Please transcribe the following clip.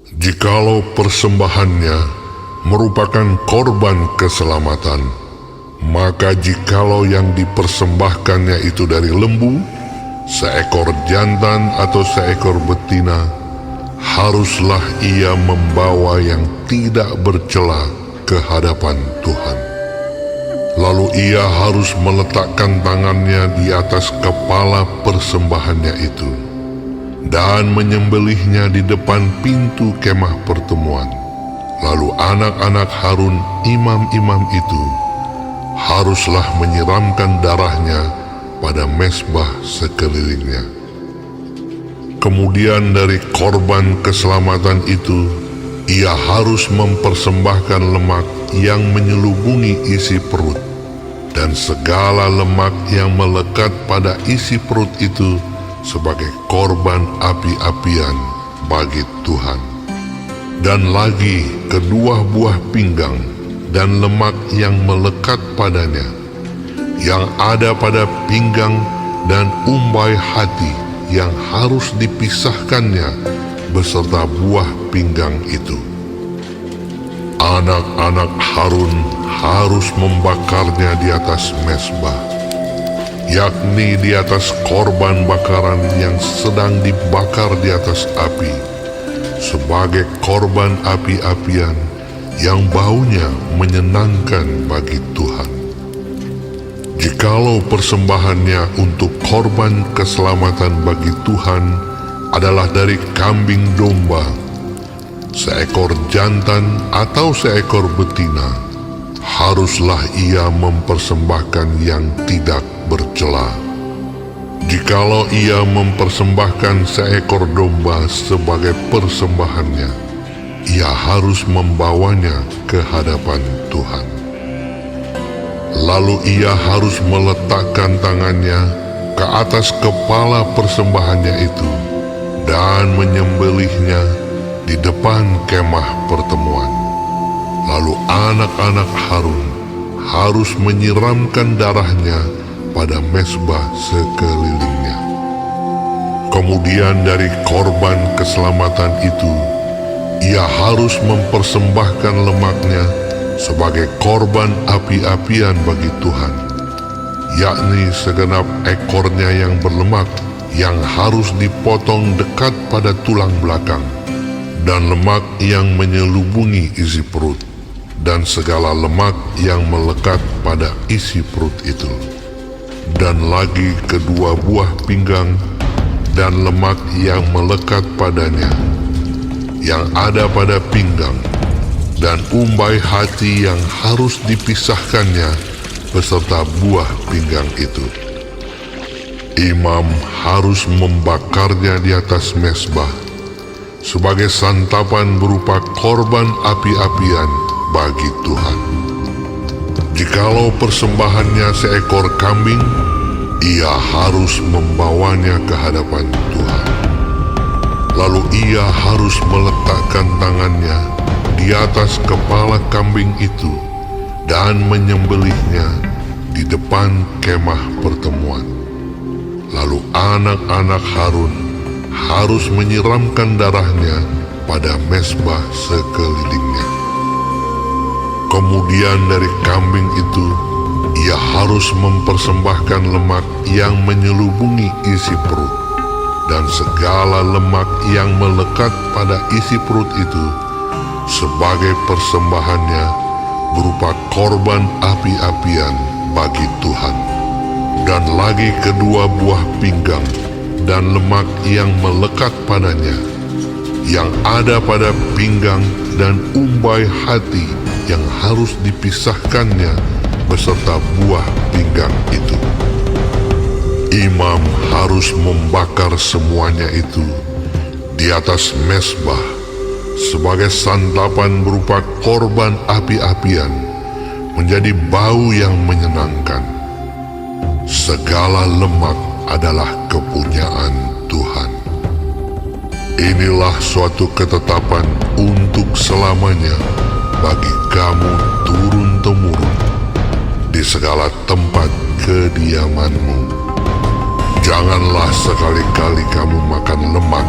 Jikalau persembahannya merupakan korban keselamatan, maka jikalau yang dipersembahkannya itu dari lembu, seekor jantan atau seekor betina, haruslah ia membawa yang tidak bercela ke hadapan Tuhan. Lalu ia harus meletakkan tangannya di atas kepala persembahannya itu dan menyembelihnya di depan pintu kemah pertemuan. Lalu anak-anak Harun, imam-imam itu, haruslah menyiramkan darahnya pada mezbah sekelilingnya. Kemudian dari korban keselamatan itu, ia harus mempersembahkan lemak yang menyelubungi isi perut, dan segala lemak yang melekat pada isi perut itu sebagai korban api-apian bagi Tuhan. Dan lagi kedua buah pinggang dan lemak yang melekat padanya, yang ada pada pinggang dan umbai hati yang harus dipisahkannya beserta buah pinggang itu. Anak-anak Harun harus membakarnya di atas mezbah, yakni di atas korban bakaran yang sedang dibakar di atas api, sebagai korban api-apian yang baunya menyenangkan bagi Tuhan. Jikalau persembahannya untuk korban keselamatan bagi Tuhan adalah dari kambing domba, seekor jantan atau seekor betina, haruslah ia mempersembahkan yang tidak bercela. Jikalau ia mempersembahkan seekor domba sebagai persembahannya, ia harus membawanya ke hadapan Tuhan. Lalu ia harus meletakkan tangannya ke atas kepala persembahannya itu dan menyembelihnya di depan kemah pertemuan. Lalu anak-anak Harun harus menyiramkan darahnya pada mezbah sekelilingnya. Kemudian dari korban keselamatan itu, ia harus mempersembahkan lemaknya sebagai korban api-apian bagi Tuhan, yakni segenap ekornya yang berlemak yang harus dipotong dekat pada tulang belakang, dan lemak yang menyelubungi isi perut, dan segala lemak yang melekat pada isi perut itu, dan lagi kedua buah pinggang dan lemak yang melekat padanya, yang ada pada pinggang, dan umbai hati yang harus dipisahkannya beserta buah pinggang itu. Imam harus membakarnya di atas mezbah sebagai santapan berupa korban api-apian bagi Tuhan. Jikalau persembahannya seekor kambing, ia harus membawanya ke hadapan Tuhan. Lalu ia harus meletakkan tangannya di atas kepala kambing itu dan menyembelihnya di depan kemah pertemuan. Lalu anak-anak Harun harus menyiramkan darahnya pada mezbah sekelilingnya. Kemudian dari kambing itu, ia harus mempersembahkan lemak yang menyelubungi isi perut, dan segala lemak yang melekat pada isi perut itu sebagai persembahannya berupa korban api-apian bagi Tuhan. Dan lagi kedua buah pinggang dan lemak yang melekat padanya, yang ada pada pinggang dan umbai hati yang harus dipisahkannya beserta buah pinggang itu. Imam harus membakar semuanya itu di atas mezbah sebagai santapan berupa korban api-apian, menjadi bau yang menyenangkan. Segala lemak adalah kepunyaan Tuhan. Inilah suatu ketetapan untuk selamanya bagi kamu turun-temurun di segala tempat kediamanmu. Janganlah sekali-kali kamu makan lemak